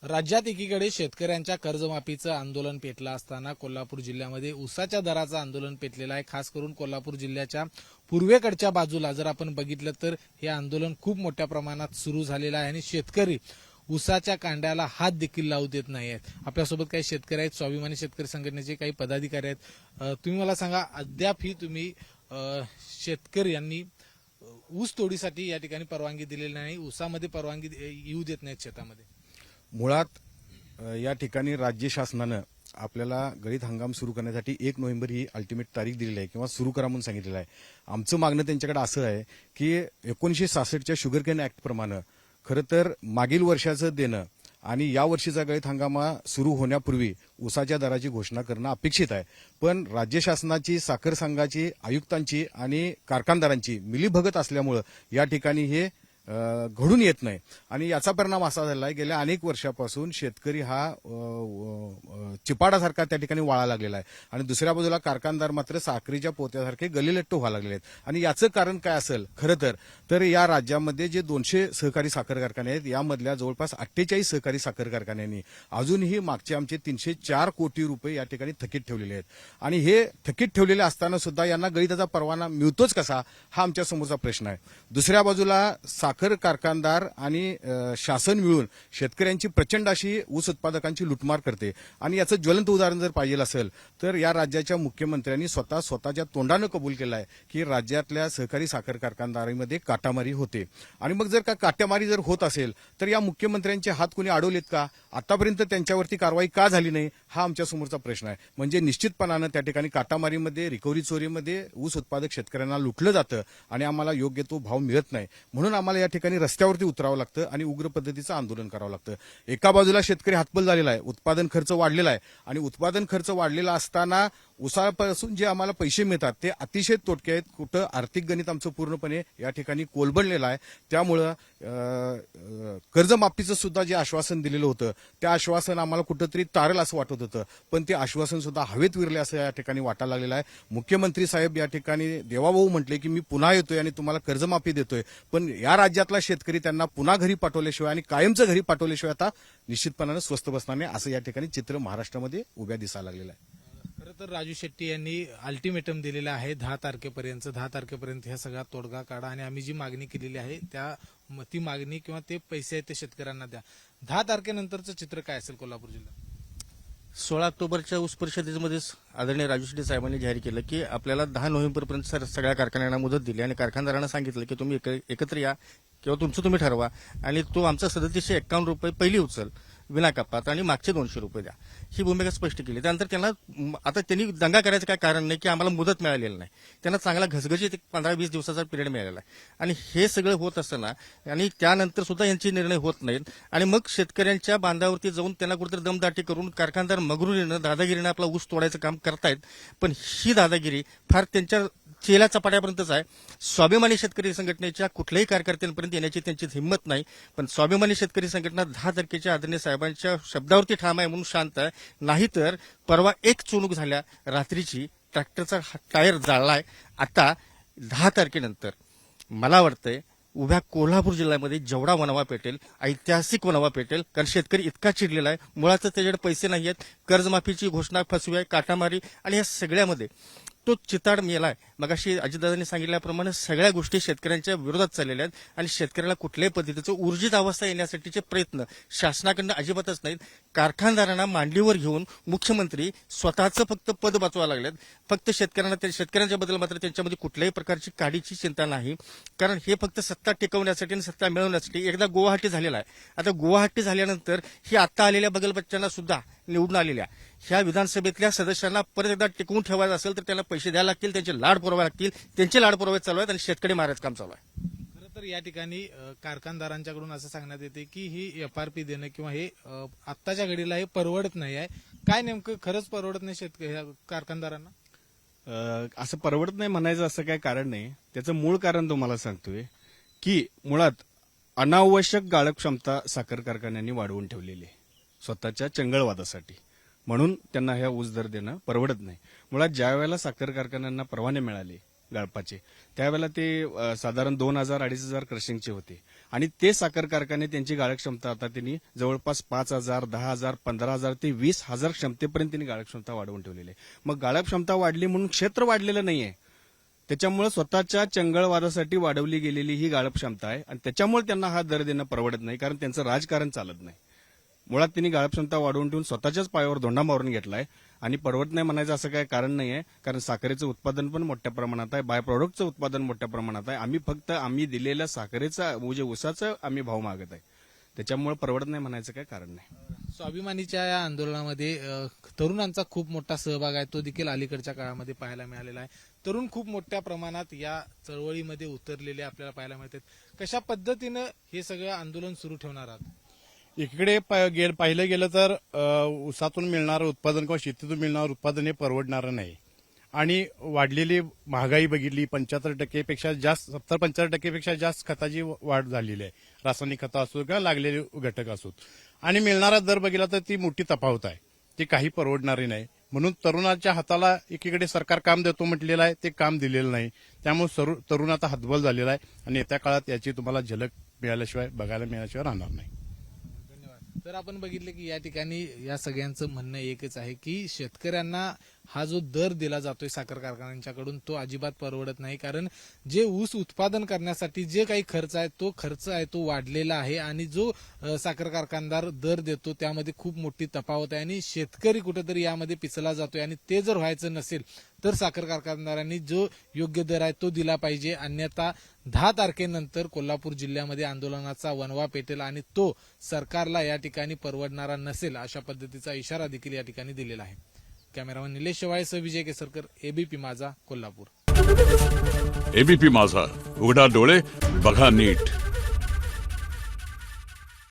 राज्यात एकीकडे शेतकऱ्यांच्या कर्जमाफीचं आंदोलन पेटलं असताना कोल्हापूर जिल्ह्यामध्ये ऊसाच्या दराचं आंदोलन पेटलेलं आहे. खास करून कोल्हापूर जिल्ह्याच्या पूर्वेकडच्या बाजूला जर आपण बघितलं तर हे आंदोलन खूप मोठ्या प्रमाणात सुरू झालेलं आहे आणि शेतकरी ऊसाच्या कांड्याला हात देखील लावू देत नाही आहेत. आपल्यासोबत काही शेतकरी आहेत, स्वाभिमानी शेतकरी संघटनेचे काही पदाधिकारी आहेत. तुम्ही मला सांगा, अद्याप ही तुम्ही शेतकरी यांनी ऊस तोडीसाठी या ठिकाणी परवानगी दिलेली नाही, ऊसामध्ये परवानगी येऊ देत नाहीत शेतामध्ये. मुळात या ठिकाणी राज्य शासनानं आपल्याला गळीत हंगाम सुरू करण्यासाठी 1 नोव्हेंबर ही अल्टिमेट तारीख दिलेली आहे किंवा सुरू करा म्हणून सांगितलेलं आहे. आमचं मागणं त्यांच्याकडे असं आहे की 1966च्या शुगर केन ऍक्ट प्रमाणे खरं तर मागील वर्षाचं देणं आणि या वर्षीचा गळीत हंगामा सुरू होण्यापूर्वी ऊसाच्या दराची घोषणा करणं अपेक्षित आहे. पण राज्य शासनाची, साखर संघाची, आयुक्तांची आणि कारखानदारांची मिलीभगत असल्यामुळं या ठिकाणी हे घडून येत नाही आणि याचा परिणाम असा झाला आहे, गेल्या अनेक वर्षापासून शेतकरी हा चिपाडासारखा त्या ठिकाणी वाळा लागलेला आहे आणि दुसऱ्या बाजूला कारखानदार मात्र साखरेच्या पोत्यासारखे गलिलट्ट व्हायला लागलेले आहेत. आणि याचं कारण काय असेल खरं तर या राज्यामध्ये जे 200 सहकारी साखर कारखाने आहेत, यामधल्या जवळपास 48 सहकारी साखर कारखान्यांनी अजूनही मागचे आमचे 304 कोटी रुपये या ठिकाणी थकीत ठेवलेले आहेत. आणि हे थकीत ठेवलेले असताना सुद्धा यांना गळीताचा परवाना मिळतोच कसा, हा आमच्या समोरचा प्रश्न आहे. दुसऱ्या बाजूला साखर कारखानदार आणि शासन मिळून शेतकऱ्यांची प्रचंड अशी ऊस उत्पादकांची लुटमार करते. आणि याचं ज्वलंत उदाहरण जर पाहिजे असेल तर या राज्याच्या मुख्यमंत्र्यांनी स्वतःच्या तोंडानं कबूल केलं आहे की राज्यातल्या सहकारी साखर कारखानदारीमध्ये काटामारी होते. आणि मग जर का काटामारी जर होत असेल तर या मुख्यमंत्र्यांचे हात कोणी अडवलेत का, आतापर्यंत त्यांच्यावरती कारवाई का झाली नाही, हा आमच्या समोरचा प्रश्न आहे. म्हणजे निश्चितपणानं त्या ठिकाणी काटामारीमध्ये, रिकव्हरी चोरीमध्ये ऊस उत्पादक शेतकऱ्यांना लुटलं जातं आणि आम्हाला योग्य तो भाव मिळत नाही. म्हणून आम्हाला या ठिकाणी रस्त्यावरती उतरावं लागतं आणि उग्र पद्धतीचं आंदोलन करावं लागतं. एका बाजूला शेतकरी हातबल झालेला आहे, उत्पादन खर्च वाढलेला आहे आणि उत्पादन खर्च वाढलेला असताना ऊसापासून जे आम्हाला पैसे मिळतात ते अतिशय तोटके आहेत. कुठं आर्थिक गणित आमचं पूर्णपणे या ठिकाणी कोलबडलेलं आहे. त्यामुळं कर्जमाफीचं सुद्धा जे आश्वासन दिलेलं होतं त्या आश्वासन आम्हाला कुठंतरी तारल असं वाटत होतं, पण ते आश्वासन सुद्धा हवेत विरले असं या ठिकाणी वाटायला लागलेलं आहे. मुख्यमंत्री साहेब या ठिकाणी देवाभाऊ म्हटले की मी पुन्हा येतोय आणि तुम्हाला कर्जमाफी देतोय, पण या राज्यातला शेतकरी त्यांना पुन्हा घरी पाठवल्याशिवाय आणि कायमचं घरी पाठवल्याशिवाय आता निश्चितपणानं स्वस्त बसणार नाही, असं या ठिकाणी चित्र महाराष्ट्रामध्ये उभ्या दिसायला लागलेलं आहे. खरं तर राजू शेट्टी यांनी अल्टिमेटम दिलेलं आहे 10 तारखेपर्यंत ह्या सगळा तोडगा काढा आणि आम्ही जी मागणी केलेली आहे ती मागणी किंवा ते पैसे आहेत ते शेतकऱ्यांना द्या. 10 तारखेनंतरचं चित्र काय असेल कोल्हापूर जिल्ह्यात? 16 ऑक्टोबरच्या ऊस परिषदेमध्येच आदरणीय राजू शेट्टी साहेबांनी जाहीर केलं की आपल्याला 10 नोव्हेंबरपर्यंत सगळ्या कारखान्यांना मुदत दिली आणि कारखानदारांना सांगितलं की तुम्ही एकत्र या किंवा तुमचं तुम्ही ठरवा आणि तो आमचा 3751 रुपये पहिली उचल विना कपात आणि मागचे 200 रुपये द्या, ही भूमिका स्पष्ट केली. त्यानंतर त्यांनी दंगा करायचं काय कारण नाही की आम्हाला मुदत मिळालेली नाही. त्यांना चांगला घसघशीत 15-20 दिवसाचा पिरियड मिळालेला आहे आणि हे सगळं होत असताना आणि त्यानंतर सुद्धा यांचे निर्णय होत नाहीत आणि मग शेतकऱ्यांच्या बांधावरती जाऊन त्यांना कुठेतरी दमदाटी करून कारखानदार मगरुरीनं, दादागिरीनं आपला ऊस तोडायचं काम करतायत. पण ही दादागिरी फार त्यांच्या चेला चपाट्यापर्यंतच आहे. स्वाभिमानी शेतकरी संघटनेच्या कुठल्याही कार्यकर्त्यांपर्यंत येण्याची त्यांची हिंमत नाही. पण स्वाभिमानी शेतकरी संघटना 10 तारखेच्या आदरणीय साहेबांच्या शब्दावरती ठाम आहे म्हणून शांत आहे. नाहीतर परवा एक चुणूक झाल्या रात्रीची, ट्रॅक्टरचा टायर जाळलाय. आता 10 तारखेनंतर मला वाटतंय उभ्या कोल्हापूर जिल्ह्यामध्ये जेवढा वणवा पेटेल, ऐतिहासिक वणवा पेटेल, कारण शेतकरी इतका चिडलेला आहे. मुळात त्याच्याकडे पैसे नाही आहेत, कर्जमाफीची घोषणा फसवी आहे, काटामारी आणि या सगळ्यामध्ये तो चिताड मेलाय. मगाशी अजितदादांनी सांगितल्याप्रमाणे सगळ्या गोष्टी शेतकऱ्यांच्या विरोधात चाललेल्या आहेत आणि शेतकऱ्याला कुठल्याही पद्धतीचं ऊर्जित अवस्था येण्यासाठीचे प्रयत्न शासनाकडनं अजिबातच नाहीत. कारखानदारांना मांडीवर घेऊन मुख्यमंत्री स्वतःचं फक्त पद वाचवायला लागलेत. फक्त शेतकऱ्यांच्या बद्दल मात्र त्यांच्यामध्ये कुठल्याही प्रकारची काडीची चिंता नाही, कारण हे फक्त सत्ता टिकवण्यासाठी आणि सत्ता मिळवण्यासाठी एकदा गुवाहाटी झालेला आहे. आता गुवाहाटी झाल्यानंतर ही आता आलेल्या बगलबच्च्यांना सुद्धा निवडून आलेल्या ह्या विधानसभेतल्या सदस्यांना परत एकदा टिकवून ठेवायचं असेल तर त्याला पैसे द्यायला लागतील, त्यांचे लाड पुरवावे लागतील. त्यांचे लाड पुरवावे चालू आहेत आणि शेतकरी मारायचं काम चालू आहे. खरं तर या ठिकाणी कारखानदारांच्याकडून असं सांगण्यात येते की ही FRP देणं किंवा हे आत्ताच्या घडीला हे परवडत नाही आहे. काय नेमकं खरंच परवडत नाही कारखानदारांना? असं परवडत नाही म्हणायचं असं काही कारण नाही. त्याचं मूळ कारण तुम्हाला सांगतोय की मुळात अनावश्यक गाळप क्षमता साखर कारखान्यांनी वाढवून ठेवलेली आहे स्वतःच्या चंगळवादासाठी. म्हणून त्यांना ह्या ऊस दर देणं परवडत नाही. मुळात ज्या वेळेला साखर कारखान्यांना परवाने मिळाले गाळपाचे, त्यावेळेला ते साधारण 2,000-2,500 क्रशिंगचे होते आणि ते साखर कारखाने त्यांची गाळप क्षमता आता त्यांनी जवळपास 5,000, 10,000, 15,000 ते 20,000 क्षमतेपर्यंत त्यांनी गाळप क्षमता वाढवून ठेवलेली आहे. मग गाळप क्षमता वाढली म्हणून क्षेत्र वाढलेलं नाहीये, त्याच्यामुळे स्वतःच्या चंगळवादासाठी वाढवली गेलेली ही गाळप क्षमता आहे आणि त्याच्यामुळे त्यांना हा दर देणं परवडत नाही, कारण त्यांचं राजकारण चालत नाही. मुळात त्यांनी गाळप क्षमता वाढवून ठेवून स्वतःच्याच पायावर धोंडा मारून घेतलाय आणि परवडत नाही म्हणायचं असं काही कारण नाही आहे, कारण साखरेचं उत्पादन पण मोठ्या प्रमाणात आहे, बाय प्रॉडक्टचं उत्पादन मोठ्या प्रमाणात आहे. आम्ही दिलेल्या साखरेचा म्हणजे ऊसाचा आम्ही भाव मागत आहे, त्याच्यामुळे परवडत नाही म्हणायचं काही कारण नाही. स्वाभिमानीच्या या आंदोलनामध्ये तरुणांचा खूप मोठा सहभाग आहे, तो देखील अलीकडच्या काळामध्ये पाहायला मिळालेला आहे. तरुण खूप मोठ्या प्रमाणात या चळवळीमध्ये उतरलेले आपल्याला पाहायला मिळतात. कशा पद्धतीनं हे सगळं आंदोलन सुरू ठेवणार आहात? इकडे पाहिलं गेलं तर ऊसातून मिळणारं उत्पादन किंवा शेतीतून मिळणारं उत्पादन हे परवडणारं नाही आणि वाढलेली महागाई बघितली, 75% पेक्षा जास्त, 70-75% पेक्षा जास्त खताची वाढ झालेली आहे. रासायनिक खतं असो किंवा लागलेले घटक असोत आणि मिळणारा दर बघितला तर ती मोठी तफावत आहे, ती काही परवडणारी नाही. म्हणून तरुणाच्या हाताला एकीकडे सरकार काम देतो म्हटलेलं आहे, ते काम दिलेलं नाही. त्यामुळे तरुण आता हतबल झालेला आहे आणि येत्या काळात याची तुम्हाला झलक मिळाल्याशिवाय, बघायला मिळाल्याशिवाय राहणार नाही. तर आपण बघितलं की या ठिकाणी या सगळ्यांचं म्हणणं एकच आहे की शेतकऱ्यांना हा जो दर दिला जातोय साखर कारखान्यांच्याकडून तो अजिबात परवडत नाही, कारण जे ऊस उत्पादन करण्यासाठी जे काही खर्च आहे तो वाढलेला आहे आणि जो साखर कारखानदार दर देतो त्यामध्ये खूप मोठी तफावत आहे आणि शेतकरी कुठेतरी यामध्ये पिचला जातोय. आणि ते जर व्हायचं नसेल तर साखर कारखानदारांनी जो योग्य दर आहे तो दिला पाहिजे, अन्यथा 10 तारखेनंतर कोल्हापूर जिल्ह्यामध्ये आंदोलनाचा वणवा पेटेल आणि तो सरकारला या ठिकाणी परवडणारा नसेल, अशा पद्धतीचा इशारा देखील या ठिकाणी दिलेला आहे. कॅमेरामन निलेश शेवाळेसह विजय केसरकर, एबीपी माझा, कोल्हापूर. एबीपी माझा, उघडा डोळे बघा नीट.